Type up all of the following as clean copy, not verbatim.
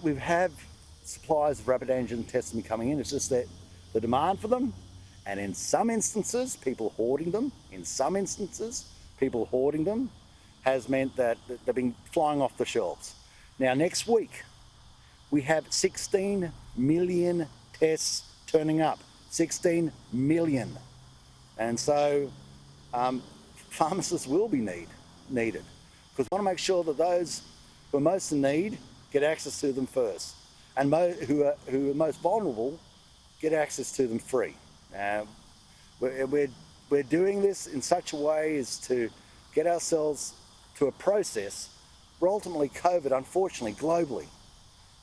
we've had supplies of rapid antigen tests coming in. It's just that the demand for them, and in some instances, people hoarding them. Has meant that they've been flying off the shelves. Now, next week, we have 16 million tests turning up. 16 million. And so pharmacists will be needed, because we want to make sure that those who are most in need get access to them first, and who are most vulnerable get access to them free. We're doing this in such a way as to get ourselves to a process where ultimately COVID, unfortunately, globally,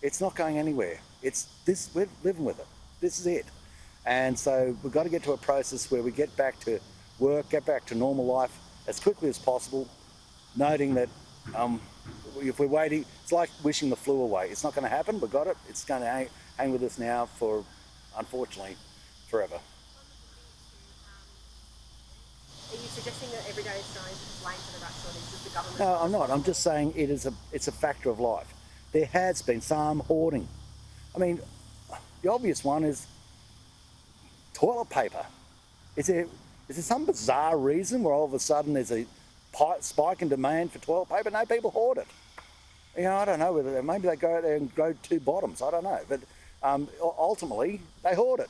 it's not going anywhere. We're living with it. This is it. And so we've got to get to a process where we get back to work, get back to normal life as quickly as possible, noting that if we're waiting, it's like wishing the flu away. It's not going to happen. We've got it. It's going to hang with us now for, unfortunately, forever. Are you suggesting that everyday Australians are to blame for the rat shortage as the government? No, I'm not. I'm just saying it's a factor of life. There has been some hoarding. I mean, the obvious one is toilet paper. Is there some bizarre reason where all of a sudden there's a spike in demand for toilet paper? No, people hoard it. You know, I don't know whether maybe they go out there and grow two bottoms. I don't know, but ultimately they hoard it.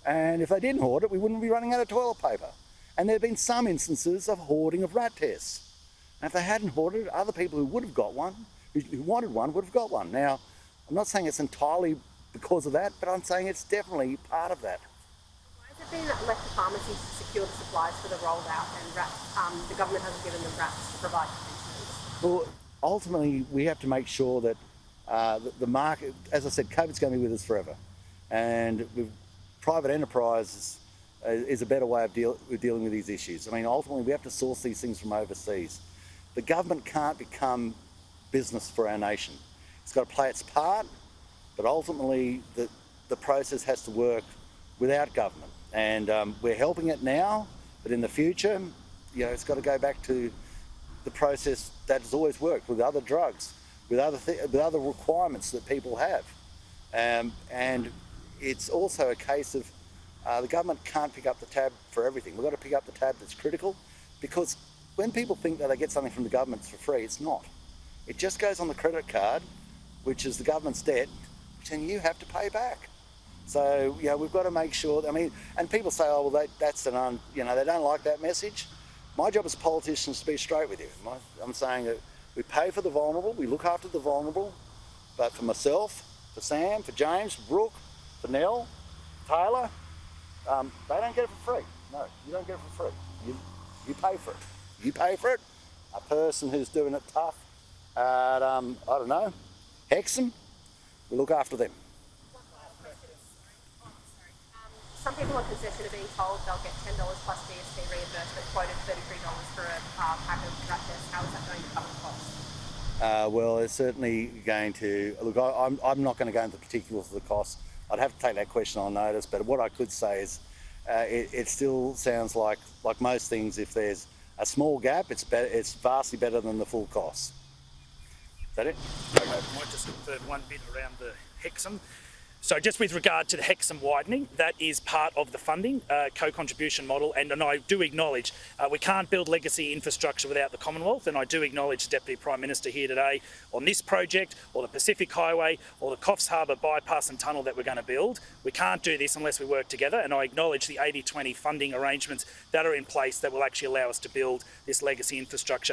And if they didn't hoard it, we wouldn't be running out of toilet paper. And there have been some instances of hoarding of rat tests. And if they hadn't hoarded it, other people who would have got one, who wanted one, would have got one. Now, I'm not saying it's entirely because of that, but I'm saying it's definitely part of that. Why has it been left to pharmacies to secure the supplies for the rollout, and the government hasn't given them rats to provide to pensioners? Well, ultimately, we have to make sure that the market, as I said, COVID's going to be with us forever. And with private enterprise is a better way of dealing with these issues. I mean, ultimately, we have to source these things from overseas. The government can't become business for our nation. It's got to play its part, but ultimately, the process has to work without government. And we're helping it now, but in the future, it's got to go back to the process that has always worked with other drugs, with other requirements that people have. And it's also a case of the government can't pick up the tab for everything. We've got to pick up the tab that's critical, because when people think that they get something from the government for free, it's not. It just goes on the credit card, which is the government's debt, which then you have to pay back. So, we've got to make sure, and people say, oh, well, they don't like that message. My job as a politician is to be straight with you. I'm saying that we pay for the vulnerable, we look after the vulnerable, but for myself, for Sam, for James, for Brooke, for Nell, Taylor, they don't get it for free. No, you don't get it for free. You pay for it. You pay for it. A person who's doing it tough at, Hexham, we look after them. Some people on concession are being told they'll get $10 plus GST reimbursement, quoted $33 for a pack of rat tests. How is that going to cover the cost? Well, it's certainly going to... Look, I'm not going to go into the particulars of the cost. I'd have to take that question on notice, but what I could say is it still sounds like most things, if there's a small gap, it's vastly better than the full cost. Is that it? Okay. I might just confirm one bit around the Hexham. So just with regard to the Hexham widening, that is part of the funding co-contribution model, and I do acknowledge we can't build legacy infrastructure without the Commonwealth, and I do acknowledge the Deputy Prime Minister here today on this project, or the Pacific Highway, or the Coffs Harbour bypass and tunnel that we're going to build. We can't do this unless we work together, and I acknowledge the 80-20 funding arrangements that are in place that will actually allow us to build this legacy infrastructure.